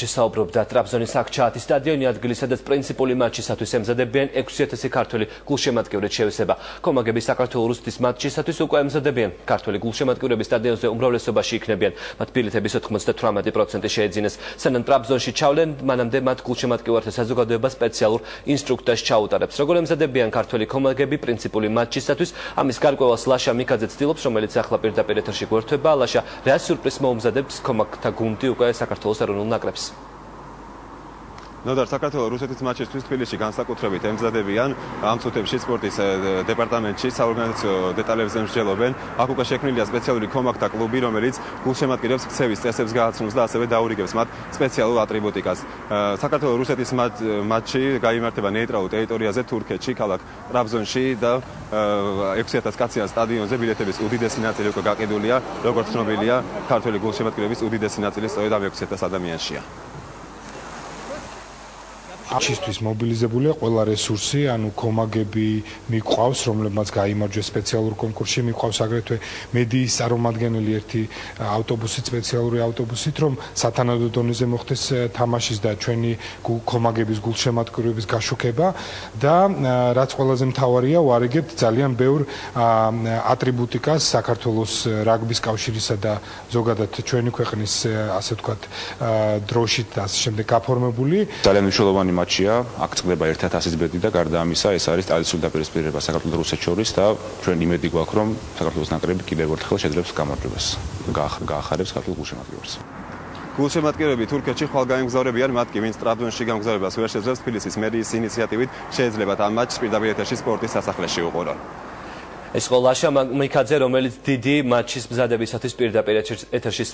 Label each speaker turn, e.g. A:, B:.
A: Შესაუბრობდა ტრაბზონის აქ-ჩაათის სტადიონი ადგილი, სადაც პრინციპული მატჩისათვის ემზადებიან 6000 ქართველი გულშემატკივრით შევესება. კომაგები საქართველოს-რუსეთის მატჩისათვის უკვე ემზადებიან. ქართველი გულშემატკივრები სტადიონზე უმრავლესობაში იქნებიან. მათ ბილეთების 98% შეეძინეს. სანამ ტრაბზონში ჩავლენ, მანამდე მათ გულშემატკივართა საზოგადოება სპეციალურ ინსტრუქტორს ჩაუტარებს. როგორ ემზადებიან ქართველი კომაგები პრინციპული მატჩისათვის, ამის გარკვევას ლაშა მიკაძე ცდილობს, რომელიც ახლა პირდაპირ ეთერში გვერდება. ლაშა, რა სიურპრიზს მოუმზადებს კომაგთა გუნდი უკვე საქართველოს ეროვნულ ნაკრებს?
B: ნოდარ საქართველოს რუსეთის მატჩისთვის თბილისში განსაკუთრებით ემზადებიან ამ წუთებში სპორტის დეპარტამენტში საორგანიზაციო დეტალებზე მსჯელობენ. აქ უკვე შექმნილია სპეციალური კომაგთა კლუბი, რომელიც გულშემატკივრებს ქცევის წესებს გააცნობს და ასევე დაურიგებს მათ სპეციალურ ატრიბუტიკას. საქართველოს რუსეთის მატჩი გაიმართება ნეიტრალურ ტერიტორიაზე თურქეთში, ქალაქ ტრაბზონში და 6000 კაციან სტადიონზე. ბილეთების უდიდესი ნაწილი უკვე გაყიდულია, როგორც ცნობილია, ქართველი გულშემატკივრების უდიდესი ნაწილი სწორედ ამ 6000 ადამიანშია.
C: მატჩისთვის მობილიზებულია ყველა რესურსი, ანუ კომაგები მიყვავს, რომლებმაც გაიმარჯვეს სპეციალურ კონკურსში, მიყვავს აგრეთვე მედიის წარმომადგენელი ერთი ავტობუსით, სპეციალური ავტობუსით, რომ სათანადო დონეზე მოხდეს თამაშის და ჩვენი კომაგების გულშემატკივრების გაშუქება და რაც ყველაზე მთავარია, ვარიგებთ ძალიან ბევრ ატრიბუტიკას საქართველოს რაგბის კავშირისა და ზოგადად ჩვენი ქვეყნის ასე ვთქვათ დროშით და ასე შემდეგ გაფორმებული.
D: ძალიან მნიშვნელოვანი მატჩია, აქ წყდება 1100 ბედი და გარდა ამისა ეს არის ტრადიციული დაპირისპირება საქართველოს და რუსეთს შორის და ჩვენ იმედი გვაქვს, რომ საქართველოს ნაკრები კიდევ ერთხელ შეძლებს გამარჯვებას. გაახარებს საქართველოს გულშემატკივრებს.
B: გულშემატკივრები თურქეთში ხვალ გაემგზავრებიან, მათ კი ვინც ტრაბზონში გამგზავრებას ვერ შეძლებს, თბილისის მერიის ინიციატივით შეეძლებათ ამ მატჩს პირდაპირ ეთერში სპორტის სასახლეში უყურონ.
A: ეს ყოლაშა მიკაძე, რომელიც დიდი მატჩის მზადებისათვის პირდაპირ ეთერში